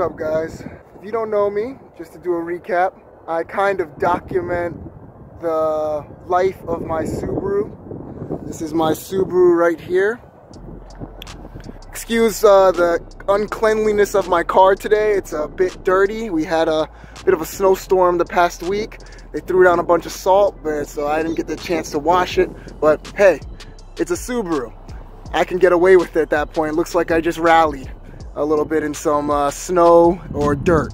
up, guys? If you don't know me, just to do a recap, I kind of document the life of my Subaru. This is my Subaru right here. Excuse the uncleanliness of my car today. It's a bit dirty. We had a bit of a snowstorm the past week. They threw down a bunch of salt, so I didn't get the chance to wash it. But hey, it's a Subaru. I can get away with it at that point. It looks like I just rallied a little bit in some snow or dirt.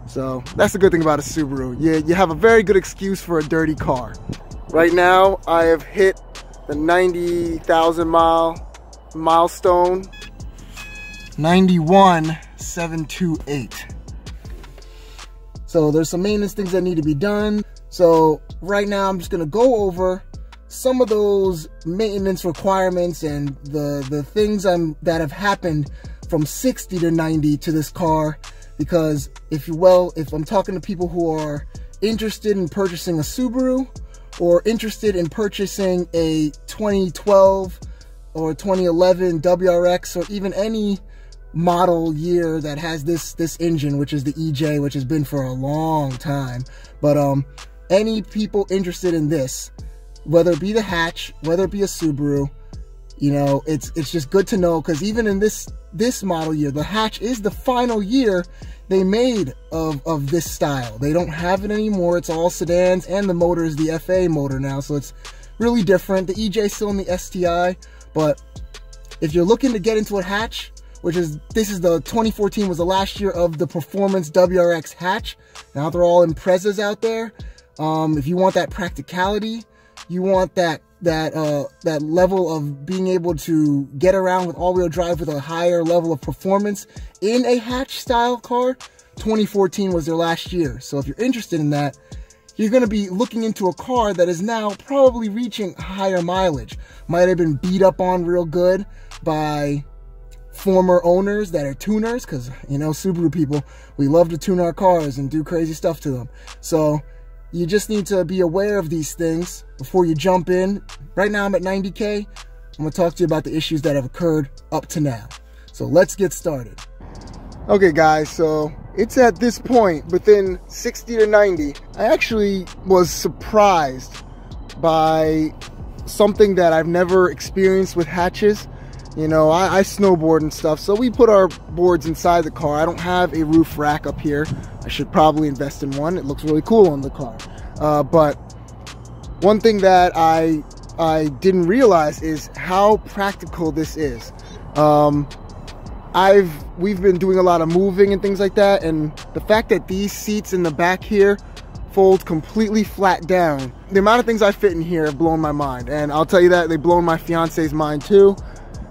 So that's the good thing about a Subaru. You have a very good excuse for a dirty car. Right now, I have hit the 90,000 mile milestone. 91,728. So there's some maintenance things that need to be done. So right now I'm just gonna go over some of those maintenance requirements and the things that have happened from 60 to 90 to this car, because if I'm talking to people who are interested in purchasing a Subaru or interested in purchasing a 2012 or 2011 WRX or even any model year that has this engine, which is the EJ, which has been for a long time, but any people interested in this, whether it be the hatch, whether it be a Subaru, you know, it's just good to know, because even in this model year, the hatch is the final year they made of this style. They don't have it anymore. It's all sedans, and the motor is the FA motor now, so it's really different. The EJ is still in the STI, but if you're looking to get into a hatch, this is the 2014 was the last year of the performance WRX hatch. Now they're all Imprezas out there. If you want that practicality, you want that level of being able to get around with all-wheel drive with a higher level of performance in a hatch style car, 2014 was their last year. So if you're interested in that, you're going to be looking into a car that is now probably reaching higher mileage. Might have been beat up on real good by former owners that are tuners, because, you know, Subaru people, we love to tune our cars and do crazy stuff to them. So you just need to be aware of these things before you jump in. Right now I'm at 90K. I'm gonna talk to you about the issues that have occurred up to now. So let's get started. Okay guys, so it's at this point, within 60 to 90, I actually was surprised by something that I've never experienced with hatches. You know, I snowboard and stuff, so we put our boards inside the car. I don't have a roof rack up here. I should probably invest in one. It looks really cool on the car. But one thing that I didn't realize is how practical this is. We've been doing a lot of moving and things like that, and the fact that these seats in the back here fold completely flat down. The amount of things I fit in here have blown my mind, and I'll tell you that they've blown my fiance's mind too.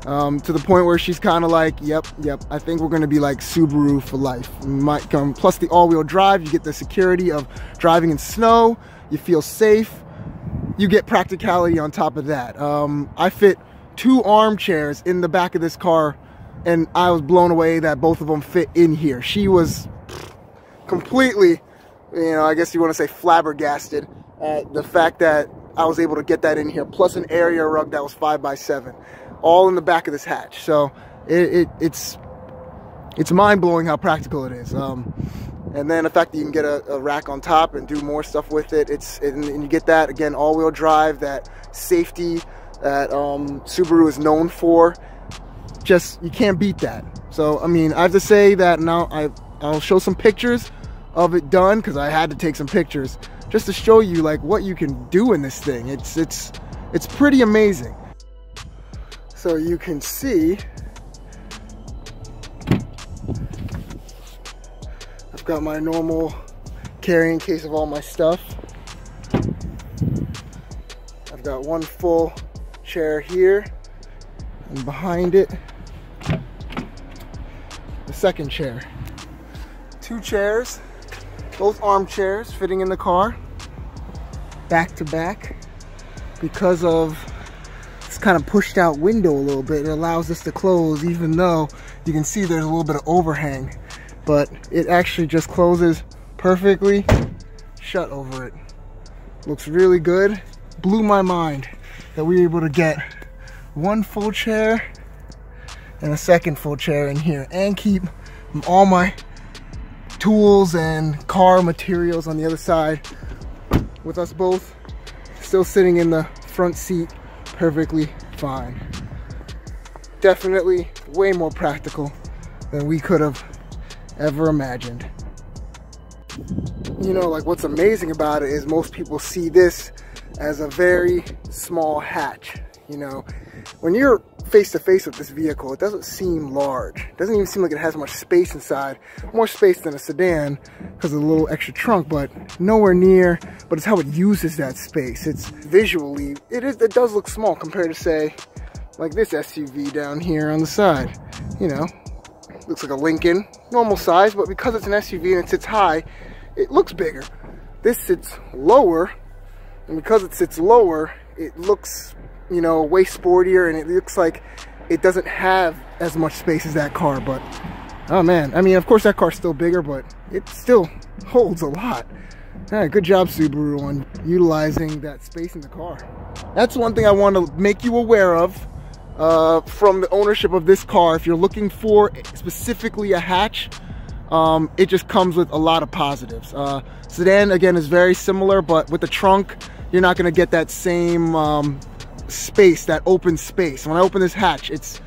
To the point where she's kind of like, yep, I think we're going to be like Subaru for life. Might come, plus the all-wheel drive, you get the security of driving in snow, you feel safe, you get practicality on top of that. I fit 2 armchairs in the back of this car, and I was blown away that both of them fit in here. She was completely, you know, I guess you want to say flabbergasted at the fact that I was able to get that in here, plus an area rug that was 5x7. All in the back of this hatch. So it's mind-blowing how practical it is. And then the fact that you can get a rack on top and do more stuff with it, and you get that, again, all-wheel drive, that safety that Subaru is known for. Just, you can't beat that. So, I mean, I have to say that now I'll show some pictures of it done, because I had to take some pictures just to show you like what you can do in this thing. It's pretty amazing. So you can see, I've got my normal carrying case of all my stuff. I've got one full chair here, and behind it, the second chair. 2 chairs, both armchairs fitting in the car, back to back, because of kind of pushed out window a little bit. It allows this to close, even though you can see there's a little bit of overhang, but it actually just closes perfectly shut over it. Looks really good. Blew my mind that we were able to get one full chair and a second full chair in here and keep all my tools and car materials on the other side, with us both still sitting in the front seat perfectly fine. Definitely way more practical than we could have ever imagined. You know, like, what's amazing about it is most people see this as a very small hatch. You know, when you're face to face with this vehicle, it doesn't seem large. It doesn't even seem like it has much space inside. More space than a sedan because of the little extra trunk, but nowhere near. But it's how it uses that space. It's visually, it does look small compared to, say, like this SUV down here on the side. You know, looks like a Lincoln, normal size, but because it's an SUV and it sits high, it looks bigger. This sits lower, and because it sits lower, it looks, you know, way sportier, and it looks like it doesn't have as much space as that car. But oh man, I mean, of course that car's still bigger, but it still holds a lot. All right, good job, Subaru, on utilizing that space in the car. That's one thing I want to make you aware of from the ownership of this car. If you're looking for specifically a hatch, it just comes with a lot of positives. Sedan, again, is very similar, but with the trunk, you're not going to get that same space, that open space. When I open this hatch, it's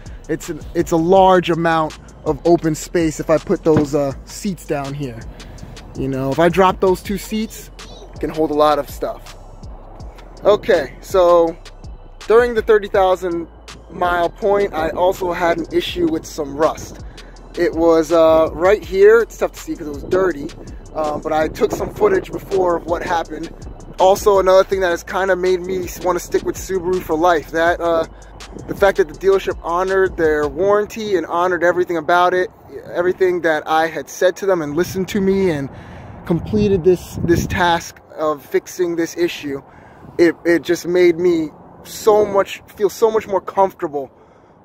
a large amount of open space if I put those seats down here. You know, if I drop those two seats, it can hold a lot of stuff. Okay, so during the 30,000 mile point, I also had an issue with some rust. It was right here. It's tough to see because it was dirty, but I took some footage before of what happened. Also, another thing that has kind of made me want to stick with Subaru for life, that the fact that the dealership honored their warranty and honored everything about it, everything that I had said to them, and listened to me and completed this task of fixing this issue. It just made me feel so much more comfortable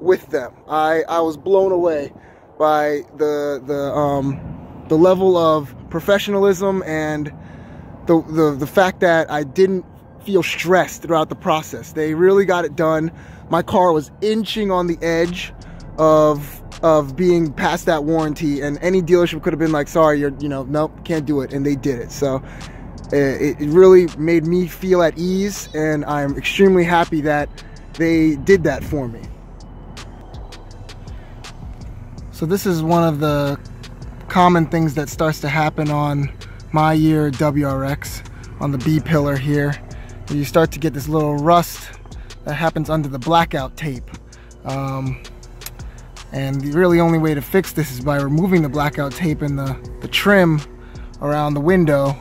with them. I was blown away by the level of professionalism and the fact that I didn't feel stressed throughout the process. They really got it done. My car was inching on the edge of being past that warranty, and any dealership could have been like, sorry, nope, can't do it, and they did it. So it really made me feel at ease, and I'm extremely happy that they did that for me. So this is one of the common things that starts to happen on my year WRX, on the B pillar here. You start to get this little rust that happens under the blackout tape. And the really only way to fix this is by removing the blackout tape and the trim around the window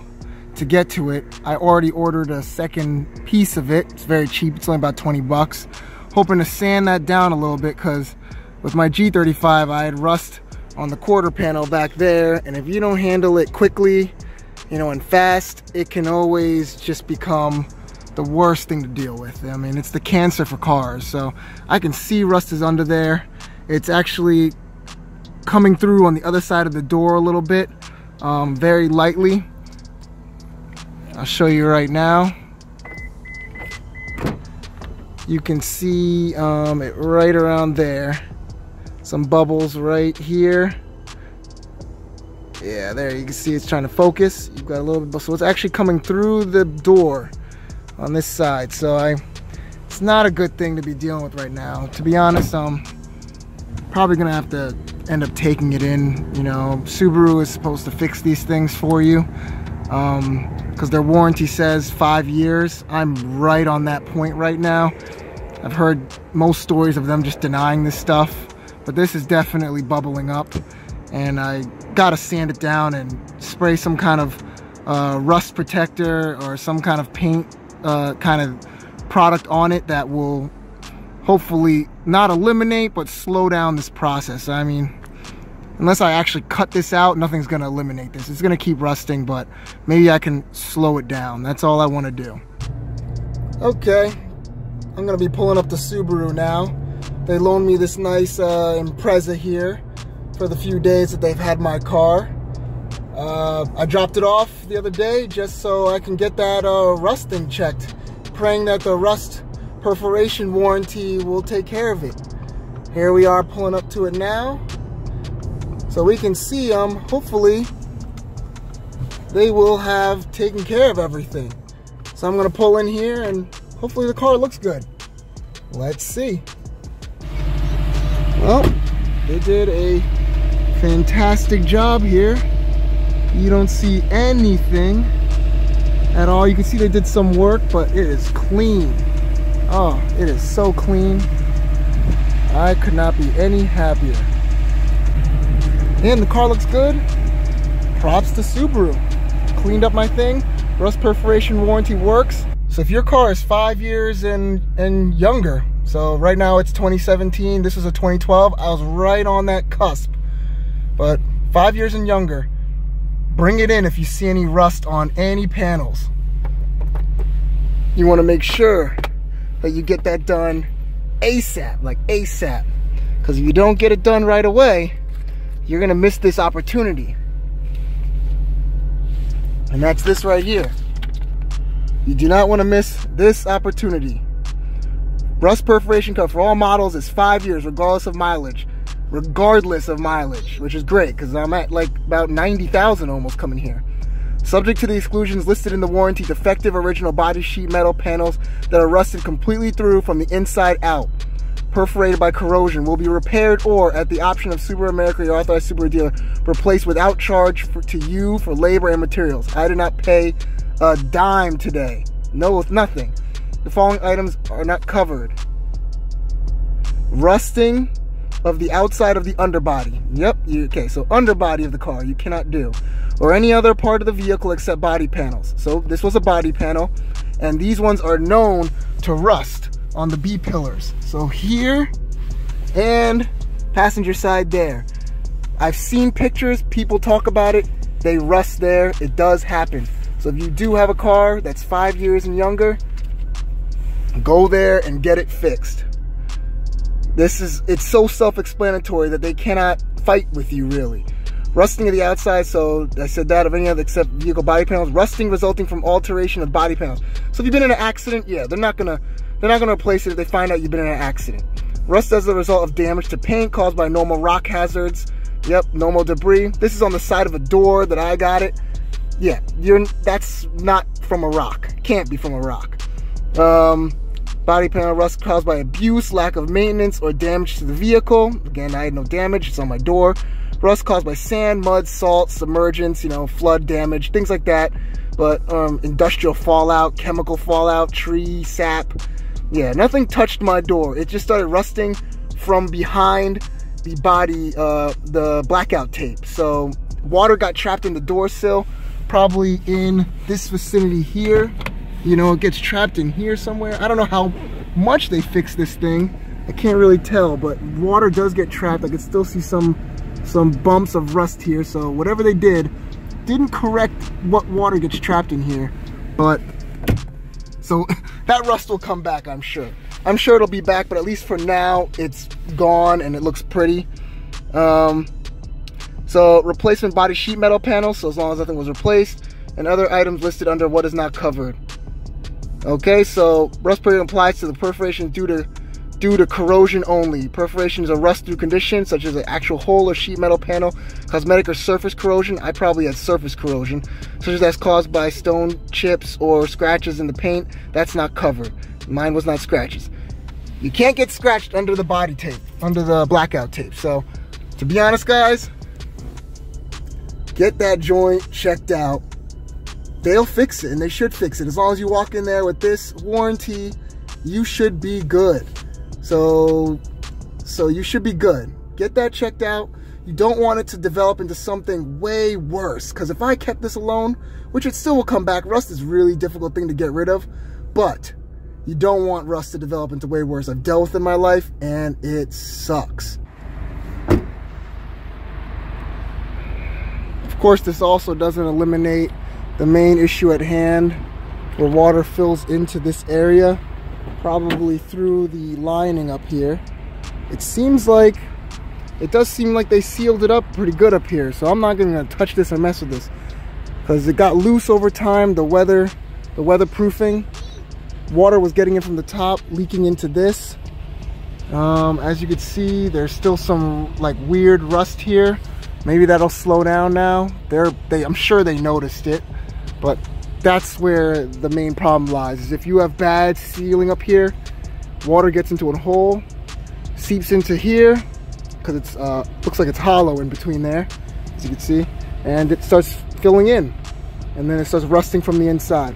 to get to it. I already ordered a second piece of it. It's very cheap, it's only about 20 bucks. Hoping to sand that down a little bit, because with my G35 I had rust on the quarter panel back there, and if you don't handle it quickly, you know, and fast, it can always just become the worst thing to deal with. I mean, it's the cancer for cars. So I can see rust is under there. It's actually coming through on the other side of the door a little bit, very lightly. I'll show you right now. You can see it right around there. Some bubbles right here. Yeah, there, you can see it's trying to focus. You've got a little bit, so it's actually coming through the door on this side. So it's not a good thing to be dealing with right now. To be honest, probably gonna have to end up taking it in. You know, Subaru is supposed to fix these things for you, because their warranty says 5 years. I'm right on that point right now. I've heard most stories of them just denying this stuff, but this is definitely bubbling up, and I gotta sand it down and spray some kind of rust protector or some kind of paint kind of product on it that will hopefully not eliminate but slow down this process. I mean, unless I actually cut this out, nothing's gonna eliminate this. It's gonna keep rusting, but maybe I can slow it down. That's all I want to do. Okay, I'm gonna be pulling up the Subaru now. They loaned me this nice Impreza here for the few days that they've had my car. I dropped it off the other day just so I can get that rusting checked, praying that the rust perforation warranty will take care of it. Here we are pulling up to it now, so we can see hopefully they will have taken care of everything. So I'm gonna pull in here and hopefully the car looks good. Let's see. Well, they did a fantastic job here. You don't see anything at all. You can see they did some work, but it is clean. Oh, it is so clean. I could not be any happier. And the car looks good. Props to Subaru. Cleaned up my thing. Rust perforation warranty works. So if your car is 5 years and younger, so right now it's 2017, this is a 2012, I was right on that cusp. But 5 years and younger, bring it in if you see any rust on any panels. You want to make sure that you get that done ASAP, like ASAP. Because if you don't get it done right away, you're going to miss this opportunity. And that's this right here. You do not want to miss this opportunity. Rust perforation cover for all models is 5 years, regardless of mileage. Regardless of mileage, which is great because I'm at like about 90,000 almost coming here. Subject to the exclusions listed in the warranty, defective original body sheet metal panels that are rusted completely through from the inside out, perforated by corrosion, will be repaired or, at the option of Subaru America, your authorized Subaru dealer, replaced without charge to you for labor and materials. I did not pay a dime today. No, nothing. The following items are not covered. Rusting of the outside of the underbody. Yep, okay, so underbody of the car you cannot do. Or any other part of the vehicle except body panels. So this was a body panel, and these ones are known to rust on the B pillars. So here and passenger side there. I've seen pictures, people talk about it, they rust there, it does happen. So if you do have a car that's 5 years and younger, go there and get it fixed. It's so self-explanatory that they cannot fight with you really. Rusting of the outside, so I said that, of any other except vehicle body panels. Rusting resulting from alteration of body panels. So if you've been in an accident, yeah, they're not gonna replace it if they find out you've been in an accident. Rust as a result of damage to paint caused by normal rock hazards. Yep, normal debris. This is on the side of a door that I got it. Yeah, that's not from a rock. Can't be from a rock. Body panel rust caused by abuse, lack of maintenance, or damage to the vehicle. Again, I had no damage, it's on my door. Rust caused by sand, mud, salt, submergence, flood damage, things like that. But industrial fallout, chemical fallout, tree, sap. Yeah, nothing touched my door. It just started rusting from behind the body, the blackout tape. So water got trapped in the door sill, probably in this vicinity here. It gets trapped in here somewhere. I don't know how much they fixed this thing. I can't really tell, but water does get trapped. I can still see some bumps of rust here. So whatever they didn't correct what water gets trapped in here. But so that rust will come back, I'm sure. I'm sure it'll be back, but at least for now, it's gone and it looks pretty. So replacement body sheet metal panels, so as long as nothing was replaced, and other items listed under what is not covered. Okay, so rust period applies to the perforation due to corrosion only. Perforation is a rust through condition, such as an actual hole or sheet metal panel. Cosmetic or surface corrosion, I probably had surface corrosion, such as that's caused by stone chips or scratches in the paint. That's not covered. Mine was not scratches. You can't get scratched under the body tape, under the blackout tape. So, to be honest, guys, get that joint checked out. They'll fix it, and they should fix it. As long as you walk in there with this warranty, you should be good. So you should be good. Get that checked out. You don't want it to develop into something way worse, because if I kept this alone, which it still will come back, rust is a really difficult thing to get rid of, but you don't want rust to develop into way worse. I've dealt with it in my life, and it sucks. Of course, this also doesn't eliminate the main issue at hand, where water fills into this area, probably through the lining up here. It does seem like they sealed it up pretty good up here, so I'm not gonna touch this or mess with this, because it got loose over time. The weatherproofing, water was getting in from the top, leaking into this. As you can see, there's still some like weird rust here. Maybe that'll slow down now. I'm sure they noticed it, but that's where the main problem lies, is if you have bad sealing up here, water gets into a hole, seeps into here, because it's looks like it's hollow in between there, as you can see, and it starts filling in, and then it starts rusting from the inside.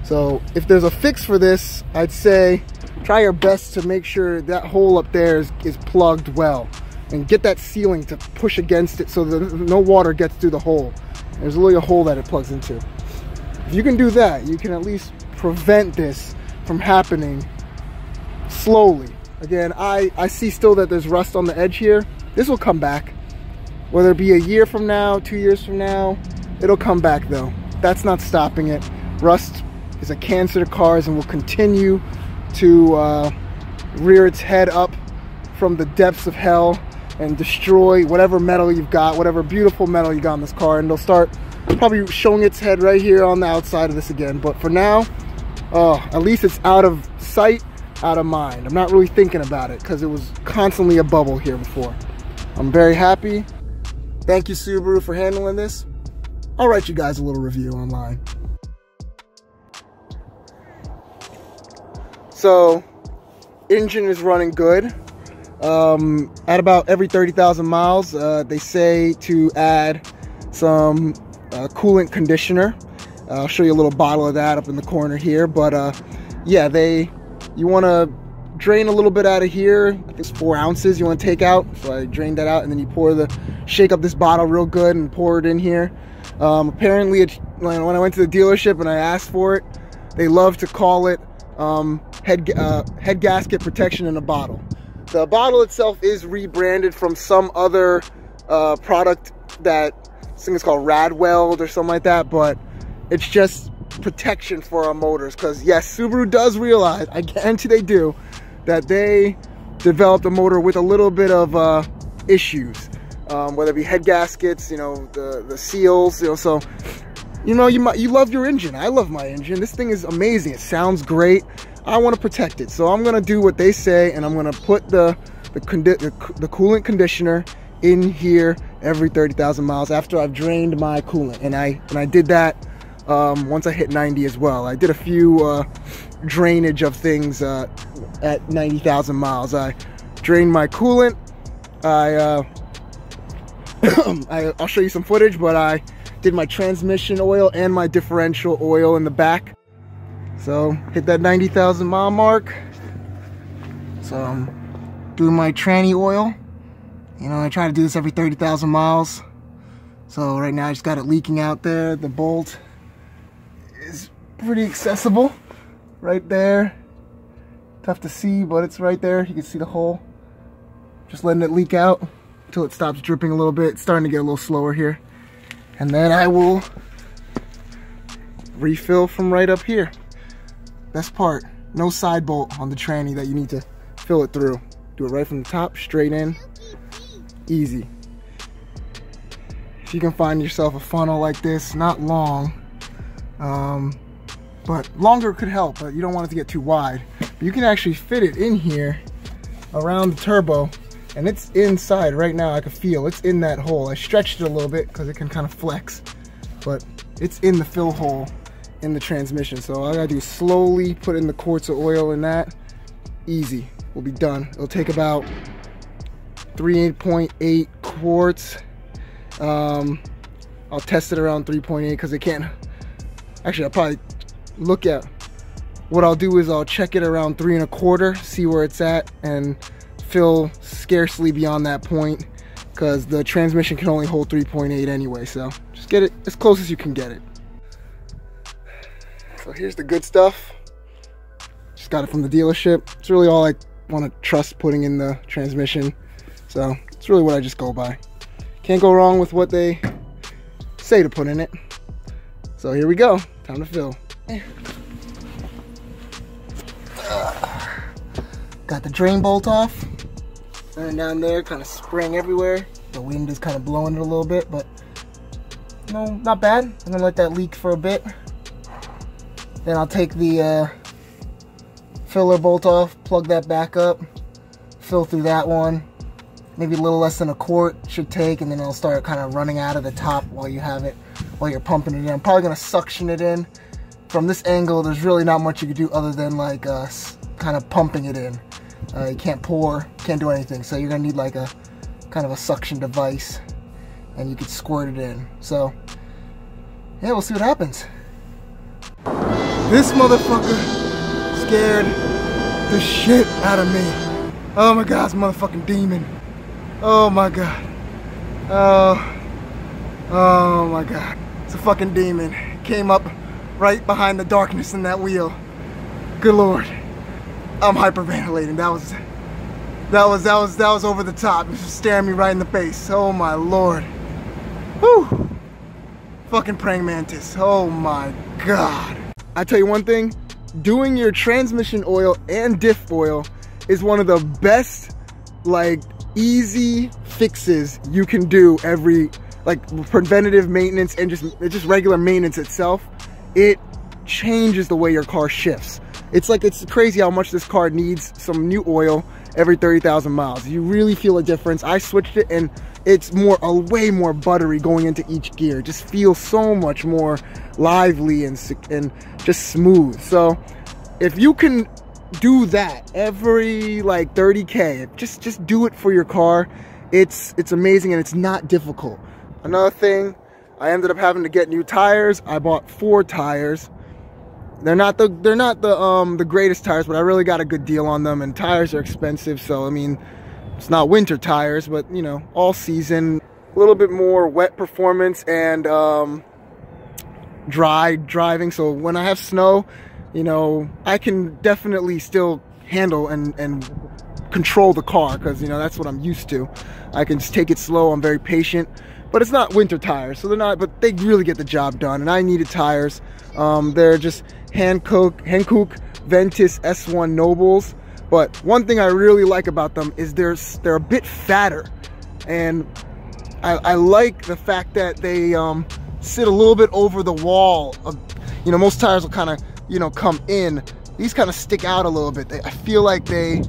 So if there's a fix for this, I'd say try your best to make sure that hole up there is plugged well, and get that sealing to push against it so that no water gets through the hole. There's literally a hole that it plugs into. If you can do that, you can at least prevent this from happening slowly. Again, I see still that there's rust on the edge here. This will come back. Whether it be a year from now, 2 years from now, it'll come back though. That's not stopping it. Rust is a cancer to cars and will continue to rear its head up from the depths of hell and destroy whatever metal you've got, whatever beautiful metal you got in this car, and it'll start probably showing its head right here on the outside of this again. But for now, at least it's out of sight, out of mind. I'm not really thinking about it because it was constantly a bubble here before. I'm very happy. Thank you, Subaru, for handling this. I'll write you guys a little review online. So, engine is running good. At about every 30,000 miles, they say to add some coolant conditioner. I'll show you a little bottle of that up in the corner here. But yeah, you want to drain a little bit out of here. I think it's 4 ounces you want to take out. So I drained that out, and then you shake up this bottle real good and pour it in here. Apparently, when I went to the dealership and I asked for it, they love to call it head gasket protection in a bottle. The bottle itself is rebranded from some other product that I think it's called Radweld or something like that, but it's just protection for our motors. Because yes, Subaru does realize, I guarantee they do, that they developed a motor with a little bit of issues, whether it be head gaskets, you know, the seals, you know. So you know, you love your engine. I love my engine. This thing is amazing. It sounds great. I want to protect it, so I'm gonna do what they say, and I'm gonna put the coolant conditioner in here every 30,000 miles after I've drained my coolant. And I did that once I hit 90 as well. I did a few drainage of things at 90,000 miles. I drained my coolant. I'll show you some footage, but I did my transmission oil and my differential oil in the back. So hit that 90,000 mile mark. So I'm doing my tranny oil. You know, I try to do this every 30,000 miles. So right now I just got it leaking out there. The bolt is pretty accessible right there. Tough to see, but it's right there. You can see the hole. Just letting it leak out until it stops dripping a little bit. It's starting to get a little slower here. And then I will refill from right up here. Best part, no side bolt on the tranny that you need to fill it through. Do it right from the top, straight in, easy. If you can find yourself a funnel like this, not long, but longer could help, but you don't want it to get too wide. But you can actually fit it in here around the turbo, and it's inside right now. I can feel it's in that hole. I stretched it a little bit because it can kind of flex, but it's in the fill hole in the transmission. So all I gotta do is slowly put in the quarts of oil in that. Easy, we'll be done. It'll take about 3.8 quarts. I'll test it around 3.8 because it can't. Actually, I'll probably look at what I'll do is I'll check it around 3.25, see where it's at, and fill scarcely beyond that point because the transmission can only hold 3.8 anyway. So just get it as close as you can get it. So here's the good stuff. Just got it from the dealership. It's really all I want to trust putting in the transmission. So it's really what I just go by. Can't go wrong with what they say to put in it. So here we go. Time to fill. Got the drain bolt off. And down there, kind of spraying everywhere. The wind is kind of blowing it a little bit, but no, not bad. I'm gonna let that leak for a bit. Then I'll take the filler bolt off, plug that back up, fill through that one, maybe a little less than a quart should take, and then it'll start kind of running out of the top while you have it, while you're pumping it in. I'm probably gonna suction it in. From this angle, there's really not much you can do other than like kind of pumping it in. You can't pour, can't do anything. So you're gonna need like a kind of a suction device, and you could squirt it in. So yeah, we'll see what happens. This motherfucker scared the shit out of me. Oh my god, it's a motherfucking demon. Oh my god. Oh my god. It's a fucking demon. Came up right behind the darkness in that wheel. Good lord. I'm hyperventilating. That was over the top. It was just staring me right in the face. Oh my lord. Whew. Fucking praying mantis. Oh my god. I tell you one thing, doing your transmission oil and diff oil is one of the best, like, easy fixes you can do every, like, preventative maintenance and just regular maintenance itself. It changes the way your car shifts. It's like, it's crazy how much this car needs some new oil every 30,000 miles. You really feel a difference. I switched it and it's way more buttery going into each gear. It just feels so much more lively and just smooth. So if you can do that every like 30K, just do it for your car. It's amazing and it's not difficult. Another thing, I ended up having to get new tires. I bought 4 tires. They're not the greatest tires, but I really got a good deal on them, and tires are expensive, so I mean, it's not winter tires, but you know, all season. A little bit more wet performance and dry driving, so when I have snow, you know, I can definitely still handle and control the car, because you know, that's what I'm used to. I can just take it slow, I'm very patient. But it's not winter tires, so but they really get the job done, and I needed tires. They're just Hankook Ventus S1 Nobles, but one thing I really like about them is they're a bit fatter, and I like the fact that they sit a little bit over the wall of, you know, most tires will kind of, you know, come in. These kind of stick out a little bit. I feel like the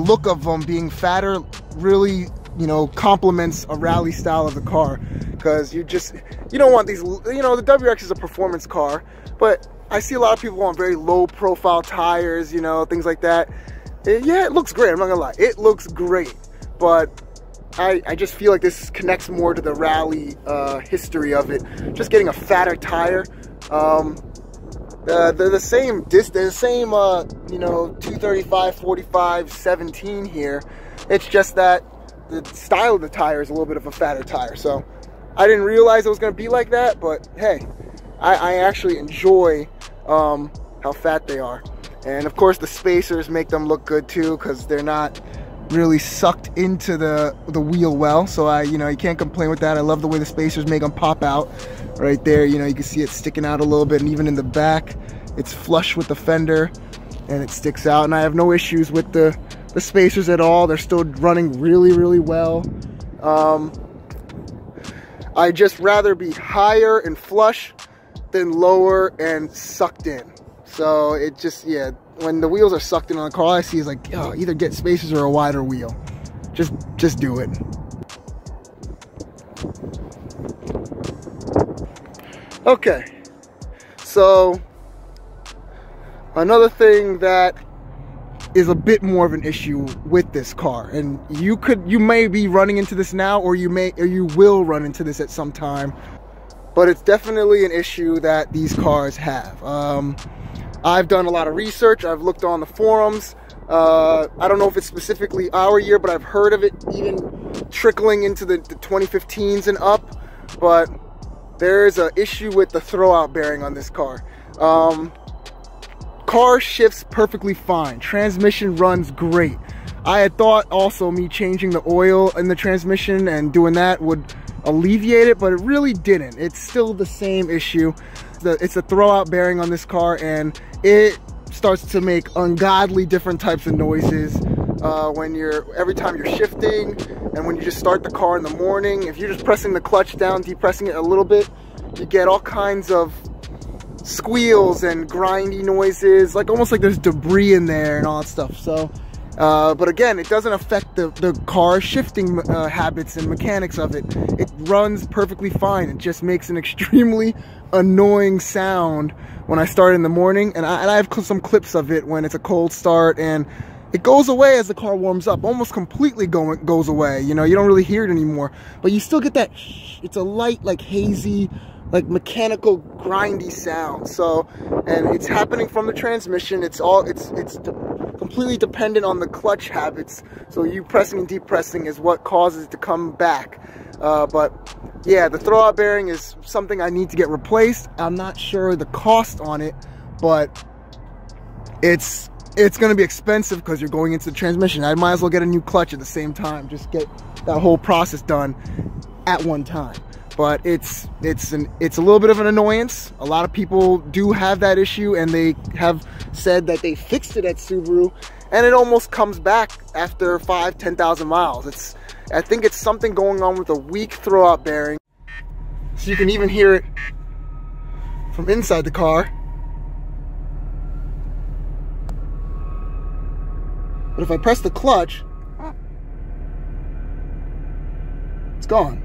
look of them being fatter really, you know, complements a rally style of the car, because you don't want these, you know, the WRX is a performance car, but I see a lot of people want very low profile tires, you know, things like that. Yeah, it looks great, I'm not gonna lie, it looks great, but I just feel like this connects more to the rally history of it. Just getting a fatter tire. They're the same you know, 235, 45, 17 here. It's just that the style of the tire is a little bit of a fatter tire, so I didn't realize it was going to be like that, but hey, I actually enjoy how fat they are. And of course the spacers make them look good too, because they're not really sucked into the wheel well, so you know, you can't complain with that. I love the way the spacers make them pop out right there. You know, you can see it sticking out a little bit, and even in the back it's flush with the fender and it sticks out, and I have no issues with the spacers at all. They're still running really well. I just rather be higher and flush than lower and sucked in. So it just, yeah, when the wheels are sucked in on the car, all I see is like, oh, either get spacers or a wider wheel. Just do it. Okay, so another thing that is a bit more of an issue with this car, and you may be running into this now, or you will run into this at some time, but it's definitely an issue that these cars have. I've done a lot of research, I've looked on the forums. I don't know if it's specifically our year, but I've heard of it even trickling into the 2015s and up, but there's an issue with the throwout bearing on this car. Car shifts perfectly fine. Transmission runs great. I had thought also me changing the oil in the transmission and doing that would alleviate it, but it really didn't. It's still the same issue. It's a throwout bearing on this car, and it starts to make ungodly different types of noises every time you're shifting, and when you just start the car in the morning. If you're just pressing the clutch down, depressing it a little bit, you get all kinds of squeals and grindy noises, like almost like there's debris in there and all that stuff. So But again, it doesn't affect the car shifting habits and mechanics of it. It runs perfectly fine. It just makes an extremely annoying sound when I start in the morning, and I have some clips of it when it's a cold start, and it goes away as the car warms up, almost completely goes away. You know, you don't really hear it anymore, but you still get that it's a light, like hazy, like mechanical grindy sound. So, and it's happening from the transmission. It's completely dependent on the clutch habits. So you pressing and depressing is what causes it to come back. But yeah, the throwout bearing is something I need to get replaced. I'm not sure the cost on it, but it's going to be expensive because you're going into the transmission. I might as well get a new clutch at the same time. Just get that whole process done at one time. But it's a little bit of an annoyance. A lot of people do have that issue, and they have said that they fixed it at Subaru, and it almost comes back after 5,000-10,000 miles. I think it's something going on with a weak throwout bearing. So you can even hear it from inside the car. But if I press the clutch, it's gone.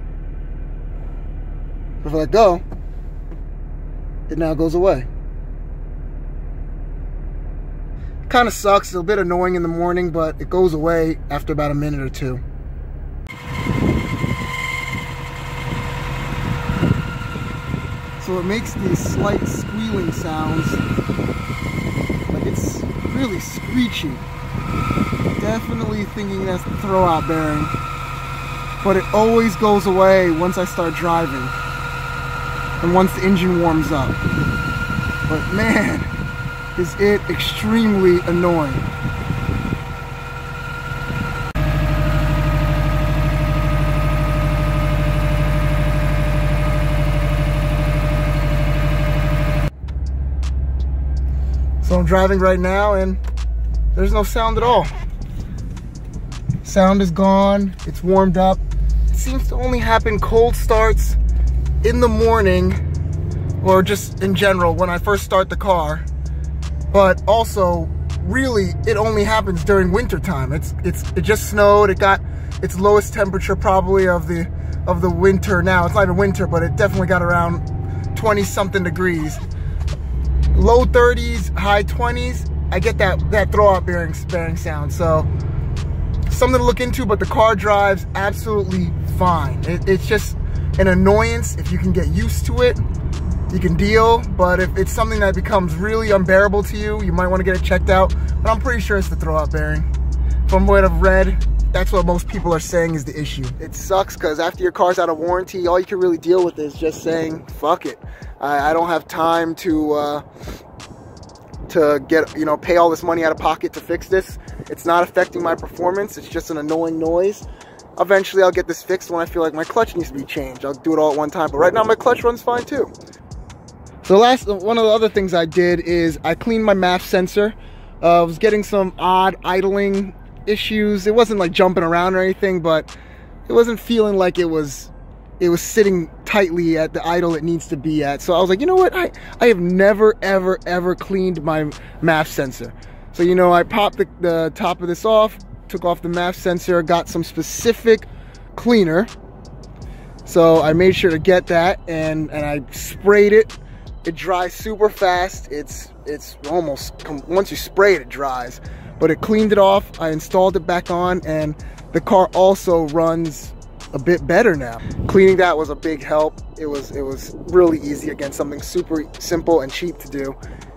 If I let go, it now goes away. Kind of sucks, it's a bit annoying in the morning, but it goes away after about a minute or two. So it makes these slight squealing sounds, like it's really screechy. Definitely thinking that's the throwout bearing, but it always goes away once I start driving and once the engine warms up. But man, is it extremely annoying. So I'm driving right now and there's no sound at all. Sound is gone, it's warmed up. It seems to only happen cold starts in the morning, or just in general when I first start the car. But also, really, it only happens during winter time. It just snowed. It got its lowest temperature probably of the winter now. It's not even winter, but it definitely got around 20-something degrees. Low 30s, high 20s. I get that throwout bearing sound. So something to look into, but the car drives absolutely fine. It's just an annoyance. If you can get used to it, you can deal, but if it's something that becomes really unbearable to you, you might want to get it checked out. But I'm pretty sure it's the throwout bearing. From what I've read, that's what most people are saying is the issue. It sucks because after your car's out of warranty, all you can really deal with is just saying, fuck it. I don't have time to get, pay all this money out of pocket to fix this. It's not affecting my performance. It's just an annoying noise. Eventually I'll get this fixed when I feel like my clutch needs to be changed. I'll do it all at one time, but right now my clutch runs fine too. So one of the other things I did is I cleaned my MAF sensor. I was getting some odd idling issues. It wasn't like jumping around or anything, but it wasn't feeling like it was sitting tightly at the idle it needs to be at. So I was like, you know what? I have never, ever cleaned my MAF sensor. So, I popped the top of this off, took off the MAF sensor, got some specific cleaner. So I made sure to get that, and I sprayed it. It dries super fast. It's almost, once you spray it, it dries. But it cleaned it off. I installed it back on, and the car also runs a bit better now. Cleaning that was a big help. It was really easy. Again, something super simple and cheap to do.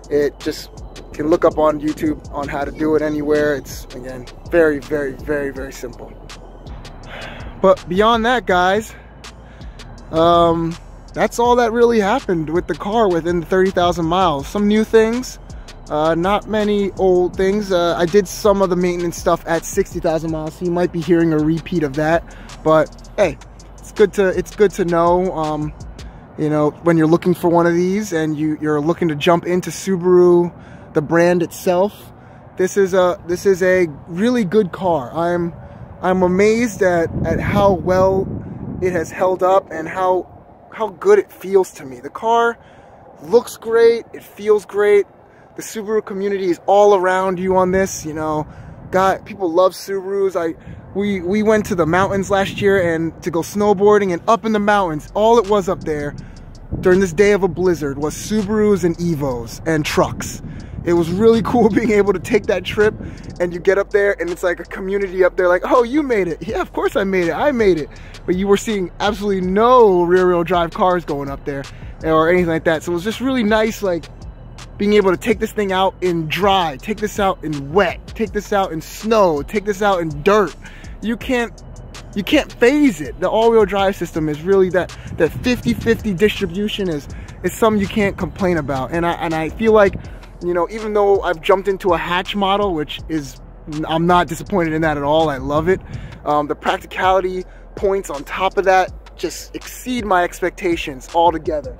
It just can look up on YouTube on how to do it anywhere. It's, again, very, very, very, very simple. But beyond that, guys, that's all that really happened with the car within 30,000 miles. Some new things, not many old things. I did some of the maintenance stuff at 60,000 miles, so you might be hearing a repeat of that. But hey, it's good to know. When you're looking for one of these and you're looking to jump into Subaru, the brand itself, this is a really good car. I'm amazed at how well it has held up and how good it feels to me. The car looks great, it feels great. The Subaru community is all around you on this, got people love Subarus. We went to the mountains last year and to go snowboarding, and up in the mountains, all it was up there during this day of a blizzard was Subarus and Evos and trucks. It was really cool being able to take that trip, and you get up there and it's like a community up there like, oh, you made it. Yeah, of course I made it. But you were seeing absolutely no rear-wheel drive cars going up there or anything like that. So it was just really nice, like, being able to take this thing out in dry, take this out in wet, take this out in snow, take this out in dirt. You can't phase it. The all-wheel drive system is really that 50-50 distribution is something you can't complain about. And I feel like, you know, even though I've jumped into a hatch model, which is, I'm not disappointed in that at all. I love it. The practicality points on top of that just exceed my expectations altogether.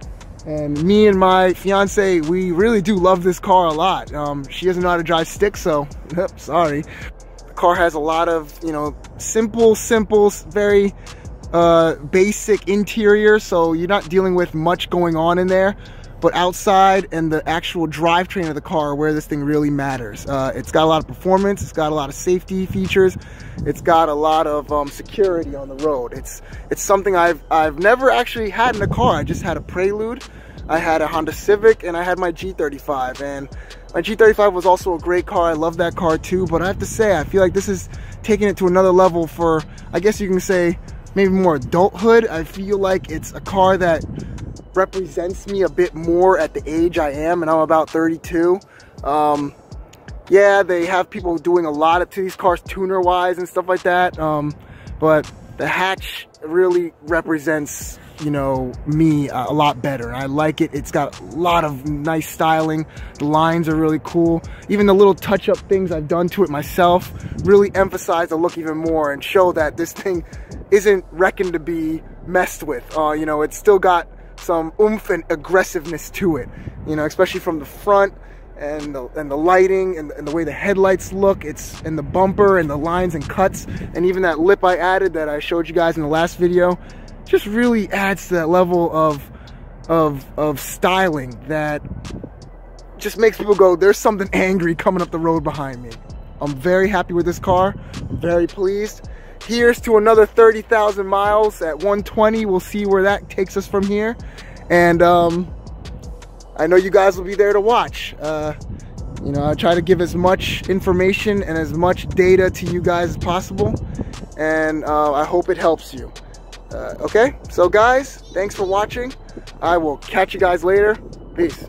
And me and my fiance, we really do love this car a lot. She doesn't know how to drive stick, so sorry. The car has a lot of, you know, simple, very basic interior, so you're not dealing with much going on in there. But outside and the actual drivetrain of the car are where this thing really matters. It's got a lot of performance, it's got a lot of safety features, it's got a lot of security on the road. It's something I've never actually had in a car. I just had a Prelude, I had a Honda Civic, and I had my G35. And my G35 was also a great car. I love that car too, but I have to say, I feel like this is taking it to another level for, I guess you can say, maybe more adulthood. I feel like it's a car that represents me a bit more at the age I am, and I'm about 32. Yeah, they have people doing a lot to these cars tuner wise and stuff like that, but the hatch really represents, you know, me a lot better. I like it. It's got a lot of nice styling. The lines are really cool. Even the little touch-up things I've done to it myself really emphasize the look even more and show that this thing isn't reckoned to be messed with. You know, it's still got some oomph and aggressiveness to it, you know, especially from the front and the lighting and the way the headlights look. It's in the bumper and the lines and cuts, and even that lip I added that I showed you guys in the last video just really adds to that level of styling that just makes people go, there's something angry coming up the road behind me. I'm very happy with this car. I'm very pleased. Here's to another 30,000 miles at 120. We'll see where that takes us from here. And I know you guys will be there to watch. You know, I try to give as much information and as much data to you guys as possible. And I hope it helps you. Okay, so guys, thanks for watching. I will catch you guys later. Peace.